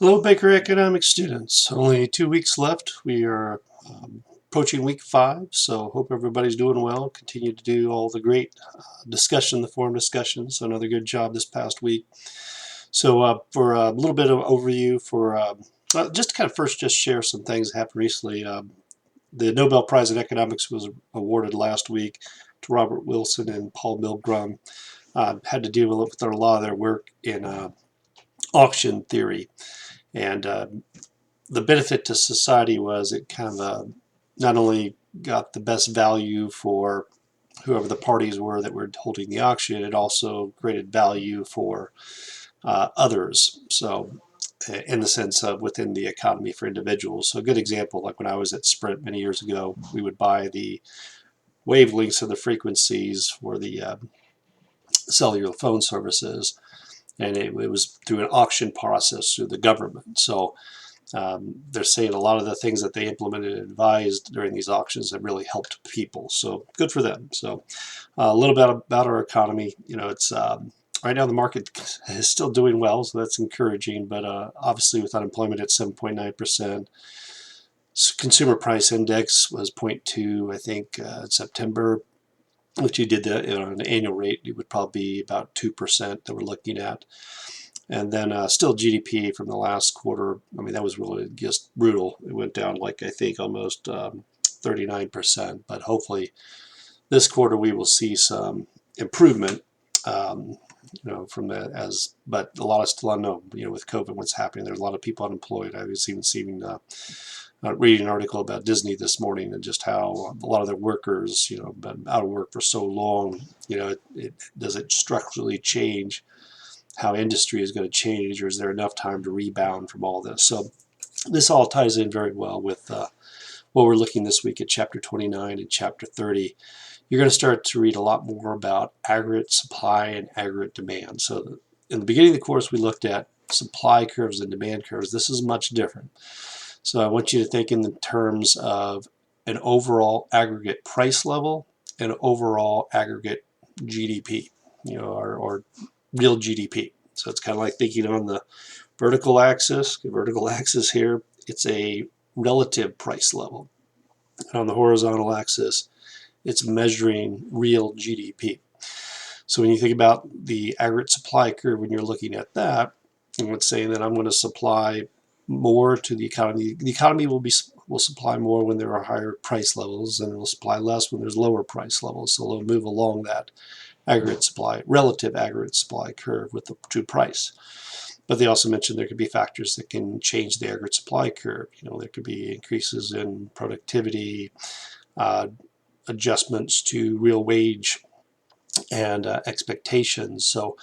Hello, Baker Economics students. Only 2 weeks left. We are approaching week 5, so hope everybody's doing well. Continue to do all the great discussion, the forum discussions. So another good job this past week. So for a little bit of overview for just to kind of first just share some things that happened recently. The Nobel Prize in Economics was awarded last week to Robert Wilson and Paul Milgrom. Had to deal with a lot of their work in auction theory. And the benefit to society was it kind of not only got the best value for whoever the parties were that were holding the auction, it also created value for others. So, in the sense of within the economy for individuals. So, a good example, like when I was at Sprint many years ago, we would buy the wavelengths of the frequencies for the cellular phone services, and it was through an auction process through the government. So, they're saying a lot of the things that they implemented and advised during these auctions have really helped people. So good for them. So a little bit about our economy. It's right now the market is still doing well, so that's encouraging. But obviously, with unemployment at 7.9%, consumer price index was zero point 0.2, I think, in September. If you did that on an annual rate, it would probably be about 2% that we're looking at. And then still GDP from the last quarter, I mean, that was really just brutal. It went down like I think almost 39%. But hopefully this quarter we will see some improvement, from that but a lot of still unknown, with COVID, what's happening. There's a lot of people unemployed. I was even seeing, reading an article about Disney this morning and just how a lot of their workers, been out of work for so long, does it structurally change how industry is going to change, or is there enough time to rebound from all this? So this all ties in very well with what we're looking this week at Chapter 29 and Chapter 30. You're going to start to read a lot more about aggregate supply and aggregate demand. So in the beginning of the course, we looked at supply curves and demand curves. This is much different. So I want you to think in the terms of an overall aggregate price level and overall aggregate GDP, or real GDP. So it's kind of like thinking on the vertical axis here, it's a relative price level. And on the horizontal axis, it's measuring real GDP. So when you think about the aggregate supply curve, when you're looking at that, and let's say that I'm going to supply more to the economy. The economy will supply more when there are higher price levels, and it will supply less when there's lower price levels. So it'll move along that relative aggregate supply curve with the to price. But they also mentioned there could be factors that can change the aggregate supply curve. There could be increases in productivity, adjustments to real wage and expectations. So,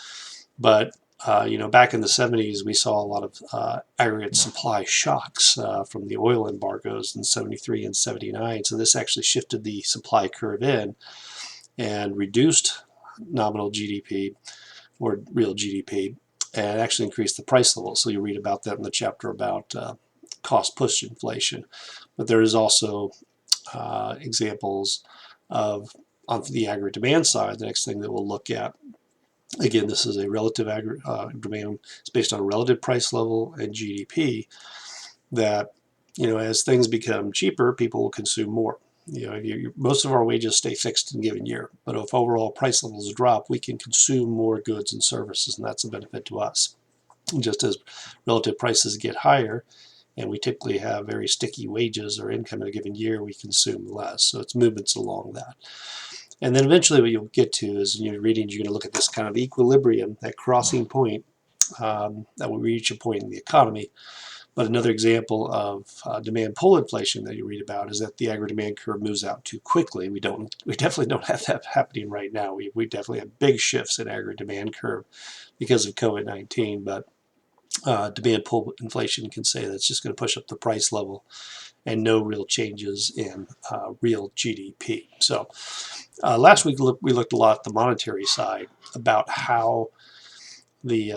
but back in the 70s, we saw a lot of aggregate supply shocks from the oil embargoes in 73 and 79. So this actually shifted the supply curve in and reduced nominal GDP or real GDP and actually increased the price level. So you read about that in the chapter about cost push inflation. But there is also examples of, on the aggregate demand side, the next thing that we'll look at. Again, this is a relative demand. It's based on a relative price level and GDP that, as things become cheaper, people will consume more. Most of our wages stay fixed in a given year, but if overall price levels drop, we can consume more goods and services, and that's a benefit to us. Just as relative prices get higher, and we typically have very sticky wages or income in a given year, we consume less. So it's movements along that. And then eventually what you'll get to is in your readings, you're going to look at this kind of equilibrium, that crossing point that will reach a point in the economy. But another example of demand pull inflation that you read about is that the aggregate demand curve moves out too quickly. We definitely don't have that happening right now. We definitely have big shifts in aggregate demand curve because of COVID-19, but demand pull inflation can say that's just going to push up the price level and no real changes in real GDP. So last week we looked a lot at the monetary side about how the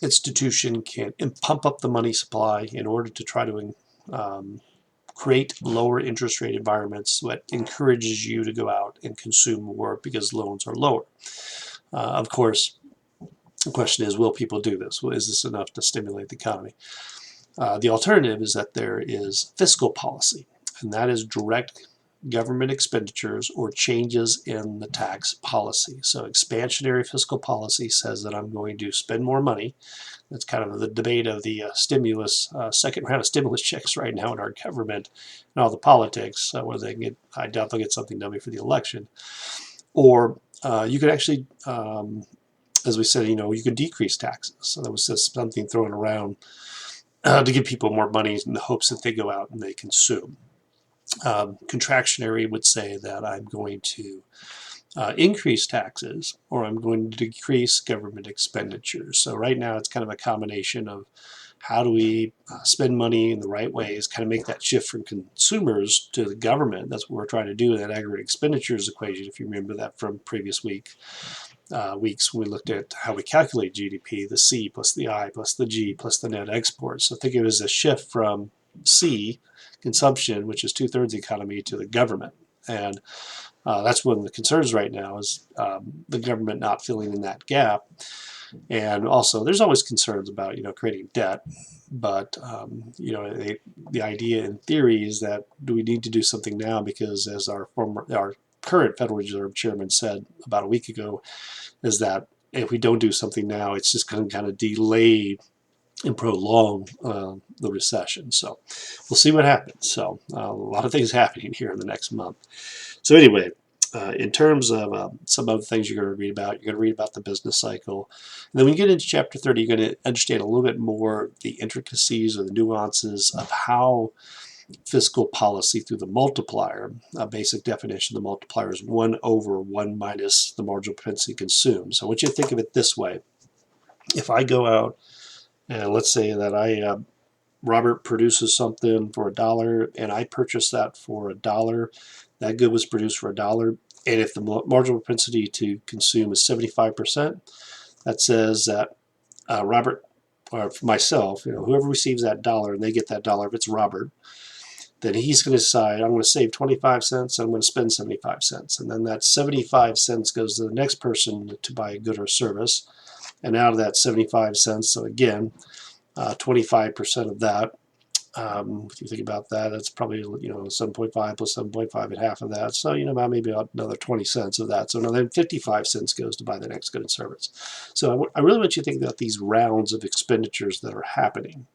institution can pump up the money supply in order to try to create lower interest rate environments that encourages you to go out and consume more because loans are lower. Of course, the question is, will people do this? Is this enough to stimulate the economy? The alternative is that there is fiscal policy, and that is direct government expenditures or changes in the tax policy. So expansionary fiscal policy says that I'm going to spend more money. That's kind of the debate of the second round of stimulus checks right now in our government and all the politics, where they can get, I doubt they'll get something done before the election. Or you could actually, as we said, you could decrease taxes. So that was just something thrown around to give people more money in the hopes that they go out and they consume. Contractionary would say that I'm going to increase taxes or I'm going to decrease government expenditures. So right now it's kind of a combination of how do we spend money in the right ways, kind of make that shift from consumers to the government. That's what we're trying to do in that aggregate expenditures equation, if you remember that from previous weeks when we looked at how we calculate GDP, the C plus the I plus the G plus the net export. So think of it as a shift from C, consumption, which is 2/3 the economy, to the government. And that's one of the concerns right now is the government not filling in that gap. And also, there's always concerns about creating debt, but the idea in theory is that do we need to do something now? Because as our current Federal Reserve Chairman said about a week ago, is that if we don't do something now, it's just going to kind of delay and prolong the recession. So we'll see what happens. So a lot of things happening here in the next month. So anyway, in terms of some other things you're going to read about the business cycle. And then when you get into chapter 30, you're going to understand a little bit more the intricacies or the nuances of how fiscal policy through the multiplier, a basic definition of the multiplier is 1 over 1 minus the marginal propensity to consume. So I want you to think of it this way. If I go out and let's say that Robert produces something for $1 and I purchase that for $1, that good was produced for $1. And if the marginal propensity to consume is 75%, that says that Robert, or for myself, whoever receives that $1 and they get that $1, if it's Robert, then he's going to decide, I'm going to save 25 cents, and I'm going to spend 75 cents. And then that 75 cents goes to the next person to buy a good or service. And out of that 75 cents, so again, 25% of that, if you think about that, that's probably 7.5 plus 7.5 and half of that. So about maybe another 20 cents of that. So another 55 cents goes to buy the next good and service. So I really want you to think about these rounds of expenditures that are happening.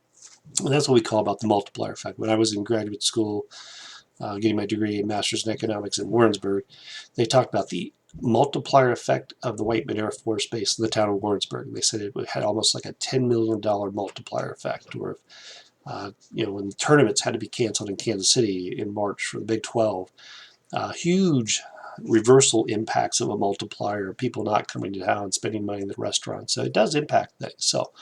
And that's what we call about the multiplier effect. When I was in graduate school, getting my degree in Master's in Economics in Warrensburg, they talked about the multiplier effect of the Whiteman Air Force Base in the town of Warrensburg. They said it had almost like a $10 million multiplier effect, or when the tournaments had to be canceled in Kansas City in March for the Big 12, huge reversal impacts of a multiplier, people not coming to town, spending money in the restaurants. So it does impact things. So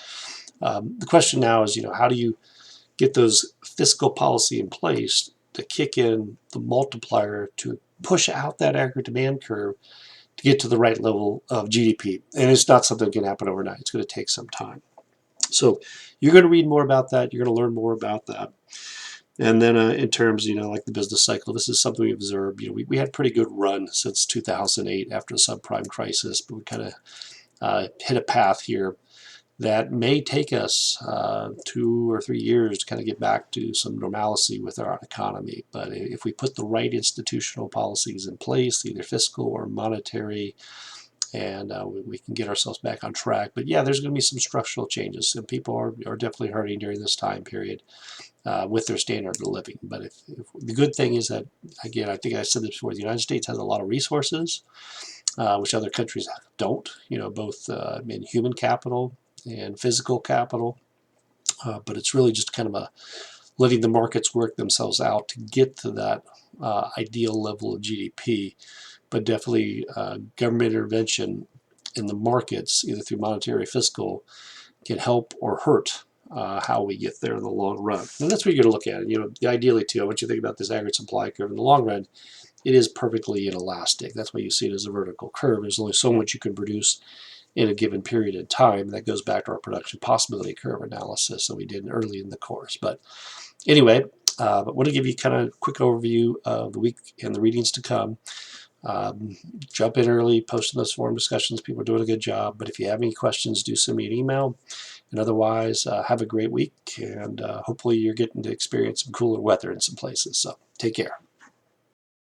the question now is, how do you get those fiscal policy in place to kick in the multiplier to push out that aggregate demand curve to get to the right level of GDP? And it's not something that can happen overnight. It's going to take some time. So you're going to read more about that. You're going to learn more about that. And then in terms, like the business cycle, this is something we observed. We had a pretty good run since 2008 after the subprime crisis, but we kind of hit a path here that may take us 2 or 3 years to kind of get back to some normalcy with our economy. But if we put the right institutional policies in place, either fiscal or monetary, and we can get ourselves back on track. But yeah, there's going to be some structural changes, and people are definitely hurting during this time period with their standard of living. But if the good thing is that, again, I think I said this before, the United States has a lot of resources, which other countries don't, both in human capital and physical capital, but it's really just kind of letting the markets work themselves out to get to that ideal level of GDP. But definitely government intervention in the markets, either through monetary or fiscal, can help or hurt how we get there in the long run. And that's what you're going to look at. Ideally, too, I want you to think about this aggregate supply curve. In the long run, it is perfectly inelastic. That's why you see it as a vertical curve. There's only so much you can produce in a given period of time. That goes back to our production possibility curve analysis that we did early in the course. But anyway, I want to give you kind of a quick overview of the week and the readings to come. Jump in early, post in those forum discussions. People are doing a good job. But if you have any questions, do send me an email. And otherwise, have a great week, and hopefully you're getting to experience some cooler weather in some places. So take care.